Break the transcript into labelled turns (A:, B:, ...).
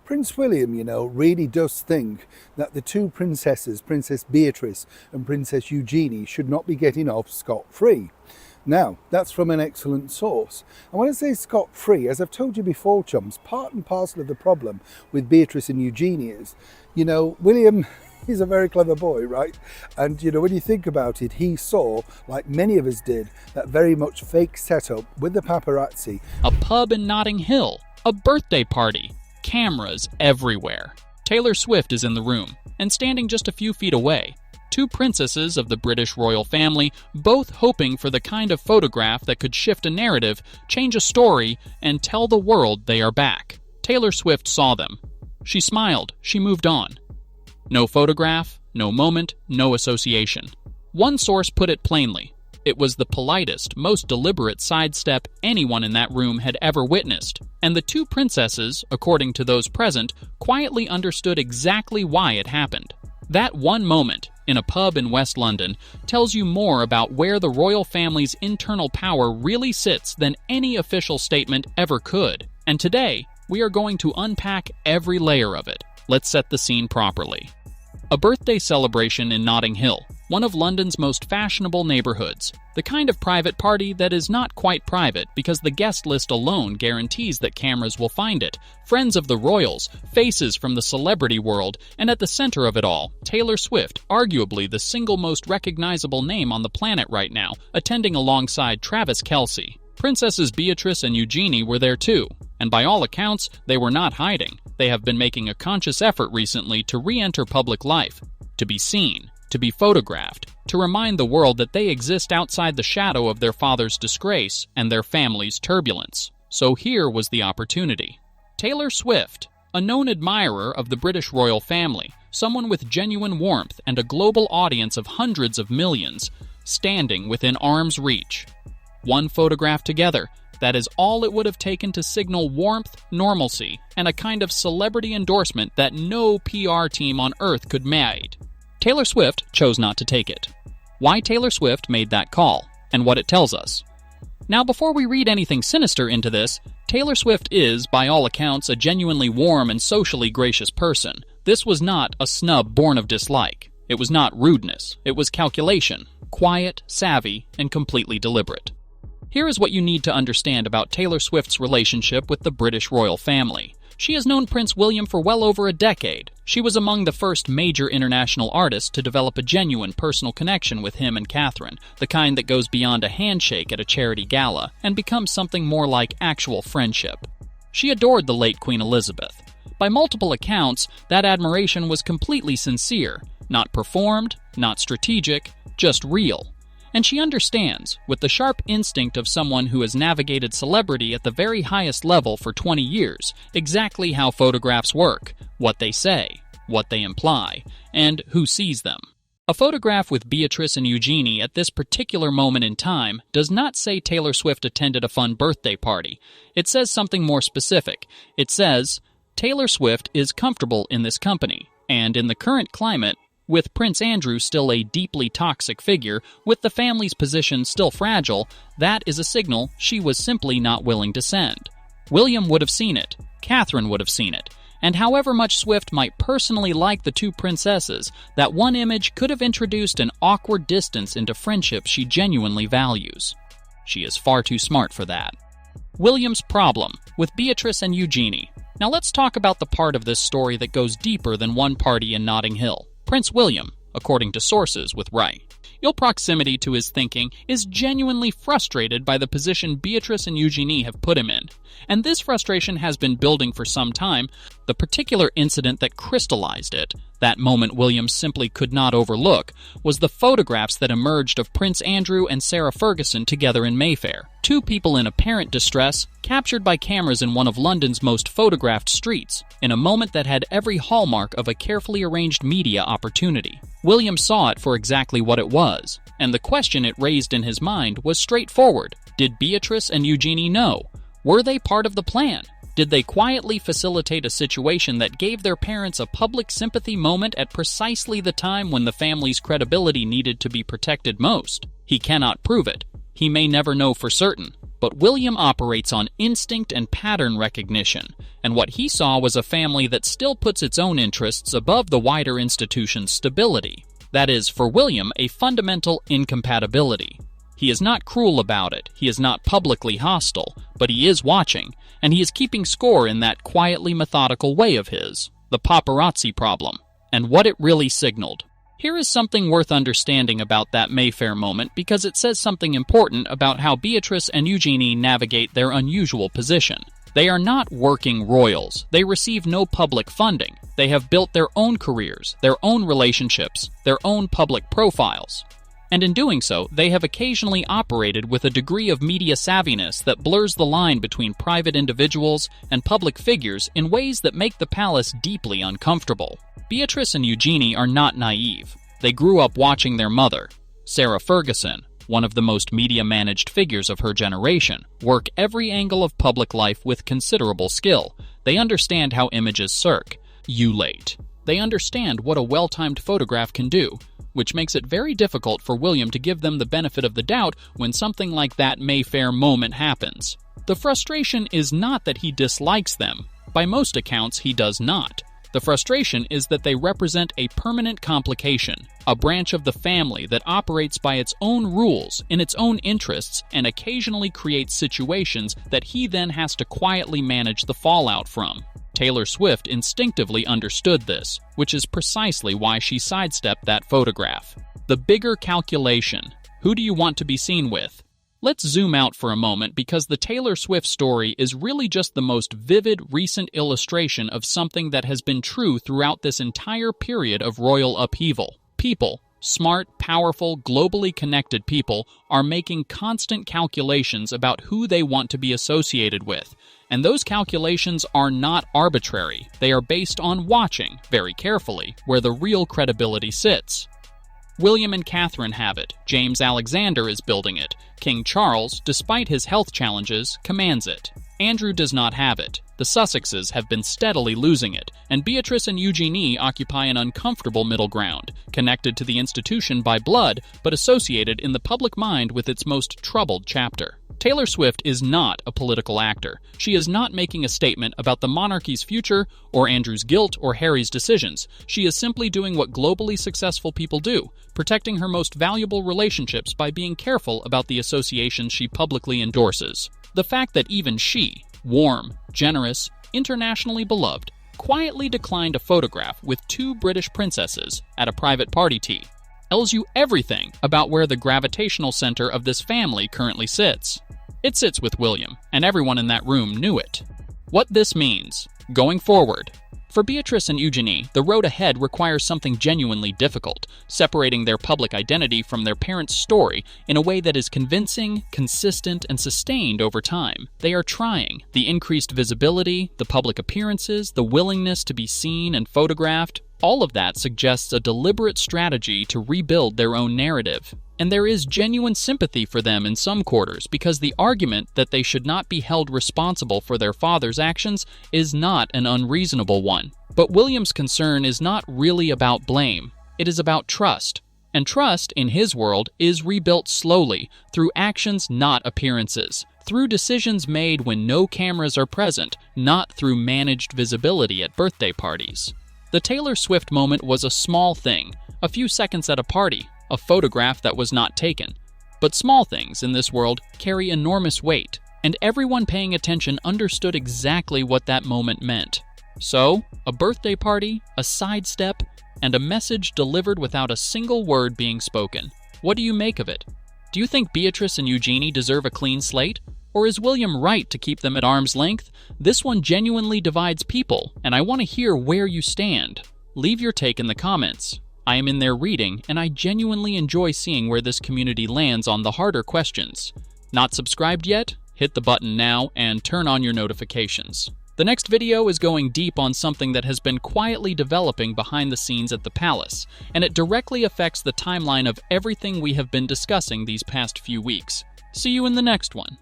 A: Prince William, really does think that the two princesses, Princess Beatrice and Princess Eugenie, should not be getting off scot-free. Now, that's from an excellent source. And when I say scot-free, as I've told you before, chums, part and parcel of the problem with Beatrice and Eugenie is, William is a very clever boy, right? And, when you think about it, he saw, like many of us did, that very much fake setup with the paparazzi.
B: A pub in Notting Hill, a birthday party, cameras everywhere. Taylor Swift is in the room, and standing just a few feet away, two princesses of the British royal family, both hoping for the kind of photograph that could shift a narrative, change a story, and tell the world they are back. Taylor Swift saw them. She smiled. She moved on. No photograph, no moment, no association. One source put it plainly. It was the politest, most deliberate sidestep anyone in that room had ever witnessed, and the two princesses, according to those present, quietly understood exactly why it happened. That one moment, in a pub in West London, tells you more about where the royal family's internal power really sits than any official statement ever could. And today, we are going to unpack every layer of it. Let's set the scene properly. A birthday celebration in Notting Hill, one of London's most fashionable neighborhoods. The kind of private party that is not quite private because the guest list alone guarantees that cameras will find it. Friends of the royals, faces from the celebrity world, and at the center of it all, Taylor Swift, arguably the single most recognizable name on the planet right now, attending alongside Travis Kelce. Princesses Beatrice and Eugenie were there too, and by all accounts, they were not hiding. They have been making a conscious effort recently to re-enter public life, to be seen, to be photographed, to remind the world that they exist outside the shadow of their father's disgrace and their family's turbulence. So here was the opportunity. Taylor Swift, a known admirer of the British royal family, someone with genuine warmth and a global audience of hundreds of millions, standing within arm's reach. One photograph together, that is all it would have taken to signal warmth, normalcy, and a kind of celebrity endorsement that no PR team on earth could make. Taylor Swift chose not to take it. Why Taylor Swift made that call, and what it tells us. Now, before we read anything sinister into this, Taylor Swift is, by all accounts, a genuinely warm and socially gracious person. This was not a snub born of dislike. It was not rudeness. It was calculation, quiet, savvy, and completely deliberate. Here is what you need to understand about Taylor Swift's relationship with the British royal family. She has known Prince William for well over a decade. She was among the first major international artists to develop a genuine personal connection with him and Catherine, the kind that goes beyond a handshake at a charity gala and becomes something more like actual friendship. She adored the late Queen Elizabeth. By multiple accounts, that admiration was completely sincere, not performed, not strategic, just real. And she understands, with the sharp instinct of someone who has navigated celebrity at the very highest level for 20 years, exactly how photographs work, what they say, what they imply, and who sees them. A photograph with Beatrice and Eugenie at this particular moment in time does not say Taylor Swift attended a fun birthday party. It says something more specific. It says, Taylor Swift is comfortable in this company, and in the current climate, with Prince Andrew still a deeply toxic figure, with the family's position still fragile, that is a signal she was simply not willing to send. William would have seen it. Catherine would have seen it. And however much Swift might personally like the two princesses, that one image could have introduced an awkward distance into friendship she genuinely values. She is far too smart for that. William's problem, with Beatrice and Eugenie. Now let's talk about the part of this story that goes deeper than one party in Notting Hill. Prince William, according to sources with Rai, ill proximity to his thinking, is genuinely frustrated by the position Beatrice and Eugenie have put him in. And this frustration has been building for some time. The particular incident that crystallized it, that moment William simply could not overlook, was the photographs that emerged of Prince Andrew and Sarah Ferguson together in Mayfair. Two people in apparent distress, captured by cameras in one of London's most photographed streets, in a moment that had every hallmark of a carefully arranged media opportunity. William saw it for exactly what it was, and the question it raised in his mind was straightforward. Did Beatrice and Eugenie know? Were they part of the plan? Did they quietly facilitate a situation that gave their parents a public sympathy moment at precisely the time when the family's credibility needed to be protected most? He cannot prove it. He may never know for certain, But William operates on instinct and pattern recognition, and what he saw was a family that still puts its own interests above the wider institution's stability. That is, for William, a fundamental incompatibility. He is not cruel about it, he is not publicly hostile, but he is watching, and he is keeping score in that quietly methodical way of his, the paparazzi problem, and what it really signaled. Here is something worth understanding about that Mayfair moment because it says something important about how Beatrice and Eugenie navigate their unusual position. They are not working royals. They receive no public funding. They have built their own careers, their own relationships, their own public profiles. And in doing so, they have occasionally operated with a degree of media savviness that blurs the line between private individuals and public figures in ways that make the palace deeply uncomfortable. Beatrice and Eugenie are not naive. They grew up watching their mother, Sarah Ferguson, one of the most media-managed figures of her generation, work every angle of public life with considerable skill. They understand how images circulate. They understand what a well-timed photograph can do, which makes it very difficult for William to give them the benefit of the doubt when something like that Mayfair moment happens. The frustration is not that he dislikes them. By most accounts, he does not. The frustration is that they represent a permanent complication, a branch of the family that operates by its own rules, in its own interests, and occasionally creates situations that he then has to quietly manage the fallout from. Taylor Swift instinctively understood this, which is precisely why she sidestepped that photograph. The bigger calculation. Who do you want to be seen with? Let's zoom out for a moment because the Taylor Swift story is really just the most vivid recent illustration of something that has been true throughout this entire period of royal upheaval. People, smart, powerful, globally connected people, are making constant calculations about who they want to be associated with. And those calculations are not arbitrary. They are based on watching, very carefully, where the real credibility sits. William and Catherine have it. James Alexander is building it. King Charles, despite his health challenges, commands it. Andrew does not have it. The Sussexes have been steadily losing it, and Beatrice and Eugenie occupy an uncomfortable middle ground, connected to the institution by blood, but associated in the public mind with its most troubled chapter. Taylor Swift is not a political actor. She is not making a statement about the monarchy's future, or Andrew's guilt, or Harry's decisions. She is simply doing what globally successful people do, protecting her most valuable relationships by being careful about the associations she publicly endorses. The fact that even she, warm, generous, internationally beloved, quietly declined a photograph with two British princesses at a private party tea tells you everything about where the gravitational center of this family currently sits. It sits with William, and everyone in that room knew it. What this means, going forward. For Beatrice and Eugenie, the road ahead requires something genuinely difficult, separating their public identity from their parents' story in a way that is convincing, consistent, and sustained over time. They are trying. The increased visibility, the public appearances, the willingness to be seen and photographed, all of that suggests a deliberate strategy to rebuild their own narrative. And there is genuine sympathy for them in some quarters because the argument that they should not be held responsible for their father's actions is not an unreasonable one. But William's concern is not really about blame. It is about trust. And trust, in his world, is rebuilt slowly, through actions, not appearances. Through decisions made when no cameras are present, not through managed visibility at birthday parties. The Taylor Swift moment was a small thing, a few seconds at a party, a photograph that was not taken. But small things in this world carry enormous weight, and everyone paying attention understood exactly what that moment meant. So, a birthday party, a sidestep, and a message delivered without a single word being spoken. What do you make of it? Do you think Beatrice and Eugenie deserve a clean slate? Or is William right to keep them at arm's length? This one genuinely divides people, and I want to hear where you stand. Leave your take in the comments. I am in there reading, and I genuinely enjoy seeing where this community lands on the harder questions. Not subscribed yet? Hit the button now and turn on your notifications. The next video is going deep on something that has been quietly developing behind the scenes at the palace, and it directly affects the timeline of everything we have been discussing these past few weeks. See you in the next one.